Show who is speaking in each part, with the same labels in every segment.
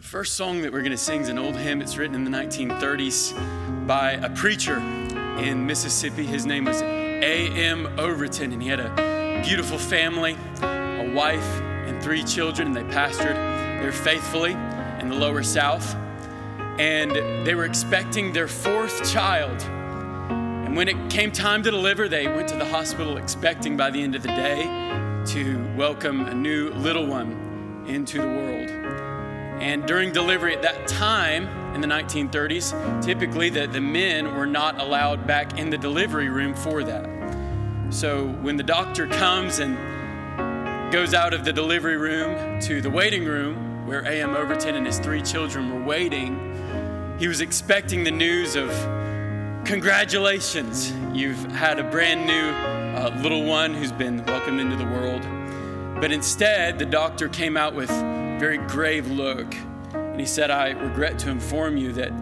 Speaker 1: First song that we're going to sing is an old hymn. It's written in the 1930s by a preacher in Mississippi. His name was A.M. Overton, and he had a beautiful family, a wife and 3 children, and they pastored there faithfully in the lower South. And they were expecting their 4th child. And when it came time to deliver, they went to the hospital expecting by the end of the day to welcome a new little one into the world. And during delivery at that time, in the 1930s, typically the men were not allowed back in the delivery room for that. So when the doctor comes and goes out of the delivery room to the waiting room where A.M. Overton and his 3 children were waiting, he was expecting the news of, congratulations, you've had a brand new little one who's been welcomed into the world. But instead, the doctor came out with very grave look. And he said, I regret to inform you that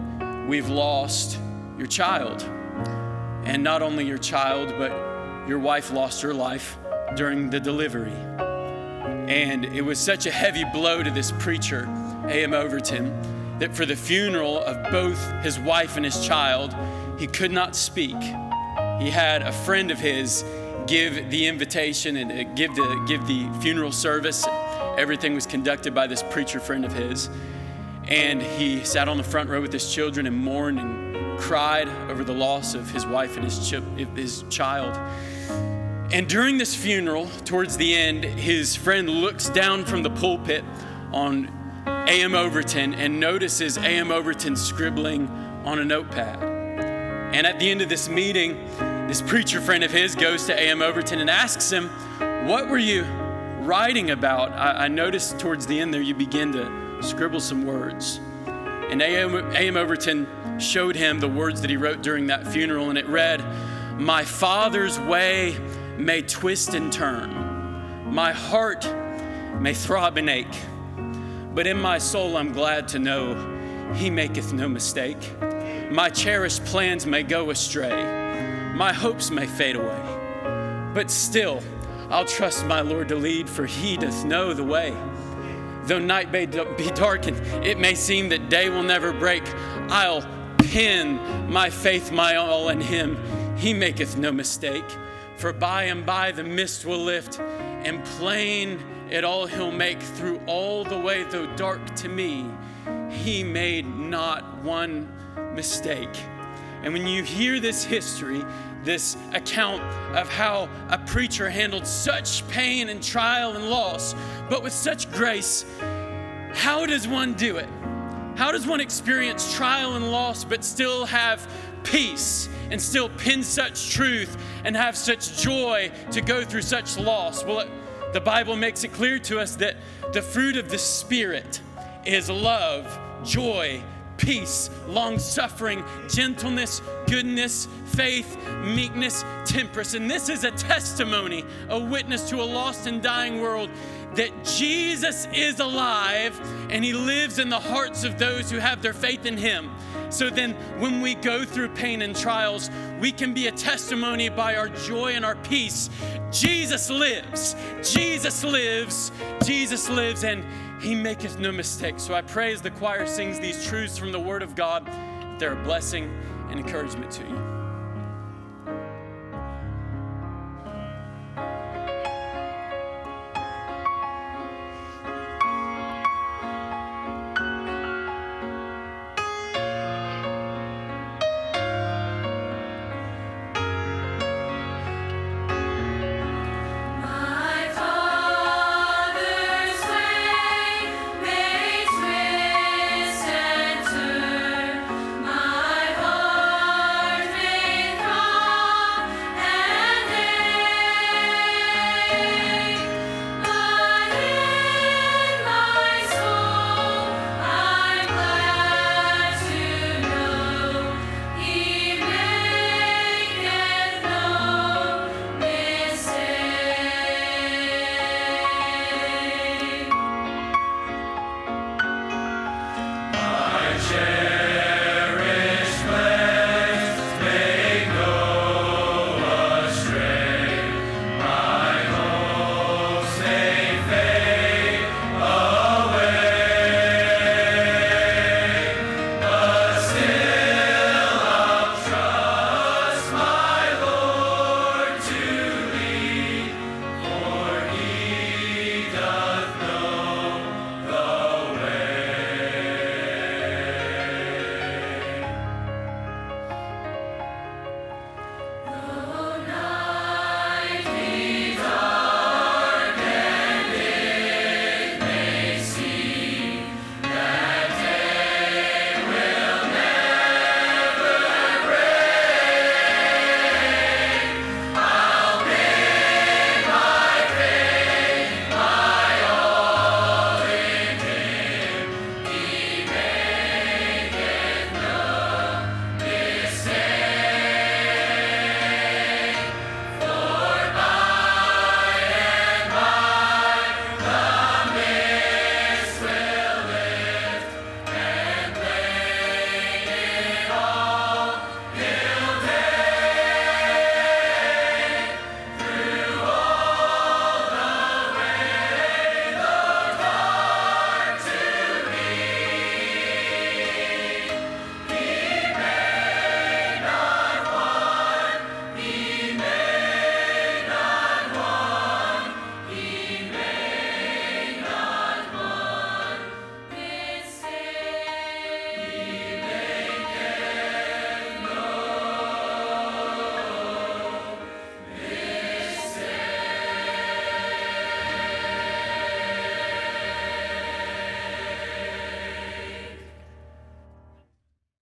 Speaker 1: we've lost your child. And not only your child, but your wife lost her life during the delivery. And it was such a heavy blow to this preacher, A.M. Overton, that for the funeral of both his wife and his child, he could not speak. He had a friend of his give the invitation and give the funeral service. Everything was conducted by this preacher friend of his. And he sat on the front row with his children and mourned and cried over the loss of his wife and his child. And during this funeral, towards the end, his friend looks down from the pulpit on A.M. Overton and notices A.M. Overton scribbling on a notepad. And at the end of this meeting, this preacher friend of his goes to A.M. Overton and asks him, what were you writing about? I noticed towards the end there you begin to scribble some words. And A.M. Overton showed him the words that he wrote during that funeral, and it read, my father's way may twist and turn, my heart may throb and ache, but in my soul I'm glad to know he maketh no mistake. My cherished plans may go astray, my hopes may fade away, but still I'll trust my Lord to lead, for he doth know the way. Though night may be darkened, it may seem that day will never break, I'll pin my faith, my all in him. He maketh no mistake. For by and by the mist will lift, and plain it all he'll make. Through all the way, though dark to me, he made not one mistake. And when you hear this history, this account of how a preacher handled such pain and trial and loss, but with such grace, how does one do it? How does one experience trial and loss, but still have peace and still pin such truth and have such joy to go through such loss? Well, the Bible makes it clear to us that the fruit of the Spirit is love, joy, peace, long-suffering, gentleness, goodness, faith, meekness, temperance. And this is a testimony, a witness to a lost and dying world that Jesus is alive and he lives in the hearts of those who have their faith in him. So then when we go through pain and trials, we can be a testimony by our joy and our peace. Jesus lives, Jesus lives, Jesus lives, and he maketh no mistake. So I pray as the choir sings these truths from the Word of God, they're a blessing and encouragement to you.